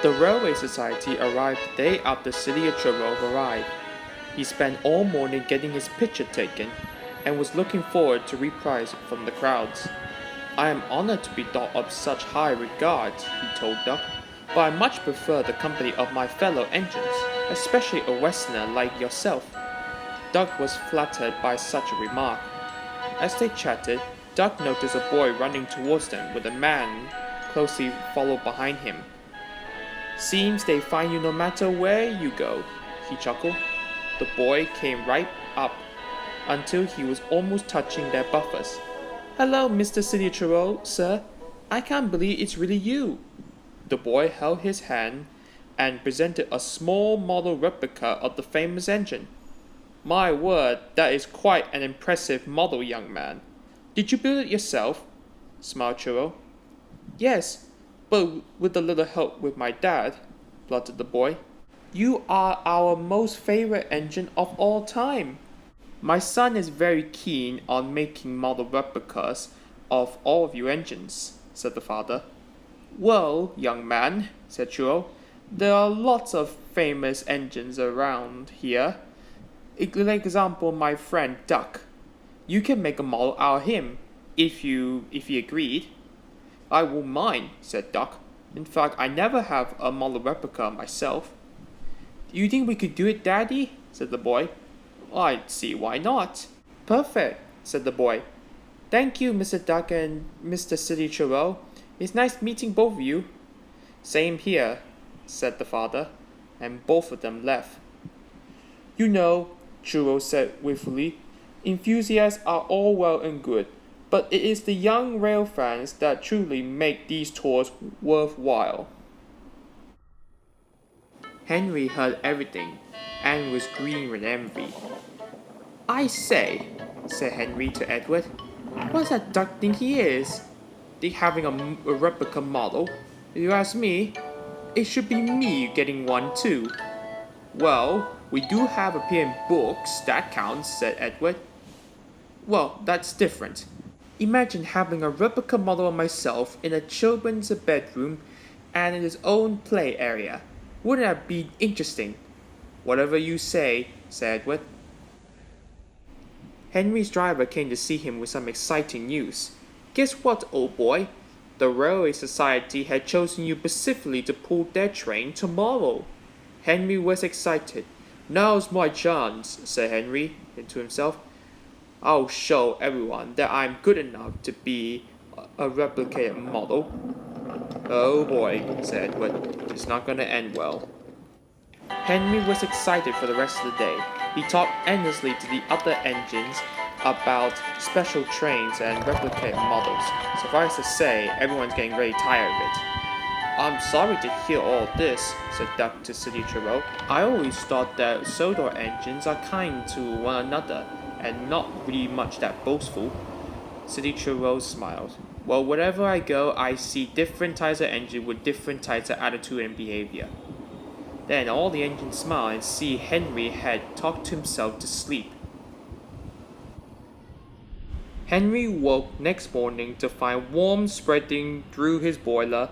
The Railway Society arrived the day after City Trevor arrived. He spent all morning getting his picture taken and was looking forward to reprise from the crowds. I am honored to be thought of such high regard, he told Duck, but I much prefer the company of my fellow engines, especially a Westerner like yourself. Duck was flattered by such a remark. As they chatted, Duck noticed a boy running towards them with a man closely followed behind him. Seems they find you no matter where you go, he chuckled. The boy came right up until he was almost touching their buffers. Hello, Mr. City Churro, sir. I can't believe it's really you. The boy held his hand and presented a small model replica of the famous engine. My word, that is quite an impressive model, young man. Did you build it yourself? Smiled Churro. Yes, but with a little help with my dad, blurted the boy. You are our most favorite engine of all time. My son is very keen on making model replicas of all of your engines, said the father. Well, young man, said Churro, there are lots of famous engines around here. Like example, my friend Duck. You can make a model out of him, if he agreed. I won't mind, said Duck. In fact, I never have a model replica myself. Do you think we could do it, Daddy? Said the boy. I'd see why not. Perfect, said the boy. Thank you, Mr. Duck and Mr. City Churro. It's nice meeting both of you. Same here, said the father, and both of them left. You know, Churro said wistfully, enthusiasts are all well and good, but it is the young rail fans that truly make these tours worthwhile. Henry heard everything and was green with envy. I say, said Henry to Edward, what's that Duck think he is? They having a replica model? If you ask me, it should be me getting one too. Well, we do have appear in books, that counts, said Edward. Well, that's different. Imagine having a replica model of myself in a children's bedroom and in its own play area. Wouldn't that be interesting? Whatever you say, said Edward. Henry's driver came to see him with some exciting news. Guess what, old boy? The Railway Society had chosen you specifically to pull their train tomorrow. Henry was excited. Now's my chance, said Henry to himself. I'll show everyone that I'm good enough to be a replicated model. Oh boy, said Edward, it's not gonna end well. Henry was excited for the rest of the day. He talked endlessly to the other engines about special trains and replicated models. Suffice to say, everyone's getting very tired of it. I'm sorry to hear all this, said Duck to City Churro. I always thought that Sodor engines are kind to one another and not really much that boastful. City Churro smiled. Well, wherever I go, I see different types of engine with different types of attitude and behavior. Then all the engines smiled and see Henry had talked to himself to sleep. Henry woke next morning to find warmth spreading through his boiler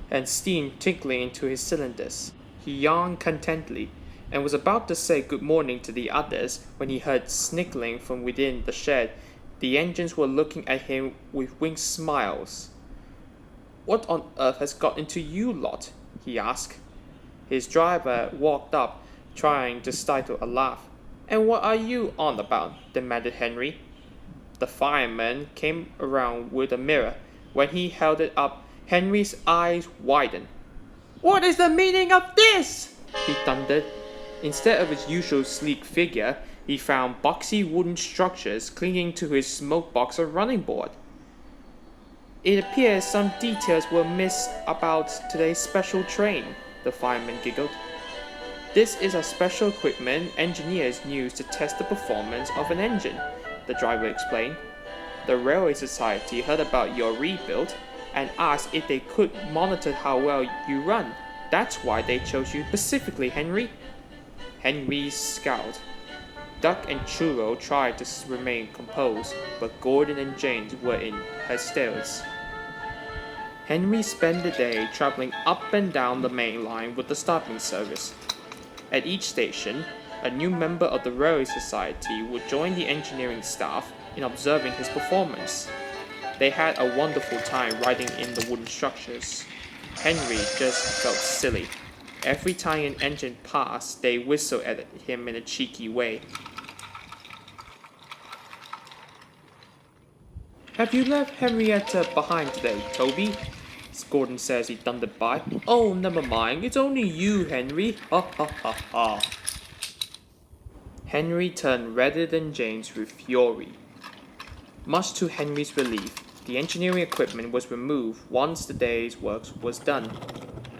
and steam tinkling into his cylinders. He yawned contentedly and was about to say good morning to the others when he heard snickering from within the shed. The engines were looking at him with winged smiles. What on earth has got into you lot? He asked. His driver walked up, trying to stifle a laugh. And what are you on about? Demanded Henry. The fireman came around with a mirror. When he held it up, Henry's eyes widened. What is the meaning of this? He thundered. Instead of his usual sleek figure, he found boxy wooden structures clinging to his smokebox or running board. It appears some details were missed about today's special train, the fireman giggled. This is a special equipment engineers use to test the performance of an engine, the driver explained. The Railway Society heard about your rebuild and asked if they could monitor how well you run. That's why they chose you specifically, Henry. Henry scowled. Duck and Churro tried to remain composed, but Gordon and James were in hysterics. Henry spent the day traveling up and down the main line with the stopping service. At each station, a new member of the Rail Society would join the engineering staff in observing his performance. They had a wonderful time riding in the wooden structures. Henry just felt silly. Every time an engine passed, they whistled at him in a cheeky way. "Have you left Henrietta behind today, Toby?" Gordon says he thundered by. "Oh, never mind. It's only you, Henry. Ha ha ha ha." Henry turned redder than James with fury. Much to Henry's relief, the engineering equipment was removed once the day's work was done.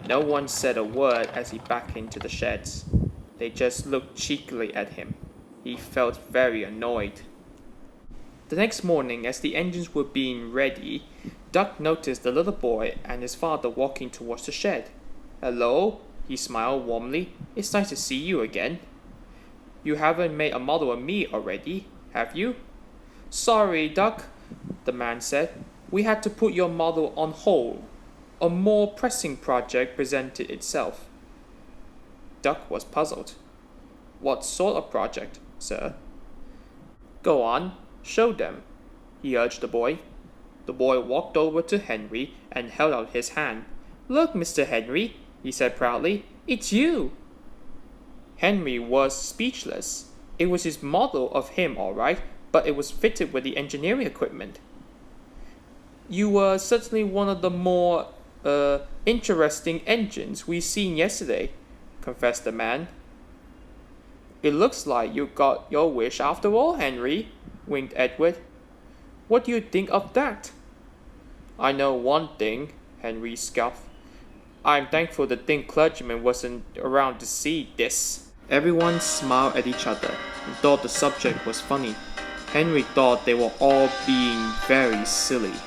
No one said a word as he backed into the sheds. They just looked cheekily at him. He felt very annoyed. The next morning, as the engines were being ready, Duck noticed the little boy and his father walking towards the shed. "Hello," he smiled warmly. "It's nice to see you again. You haven't made a model of me already, have you?" "Sorry, Duck," the man said. "We had to put your model on hold. A more pressing project presented itself." Duck was puzzled. "What sort of project, sir?" "Go on, show them," he urged the boy. The boy walked over to Henry and held out his hand. "Look, Mr. Henry," he said proudly. "It's you." Henry was speechless. It was his model of him, all right, but it was fitted with the engineering equipment. "You were certainly one of the more, interesting engines we seen yesterday," confessed the man. "It looks like you got your wish after all, Henry," winked Edward. "What do you think of that?" "I know one thing," Henry scoffed. "I'm thankful the thin clergyman wasn't around to see this." Everyone smiled at each other and thought the subject was funny. Henry thought they were all being very silly.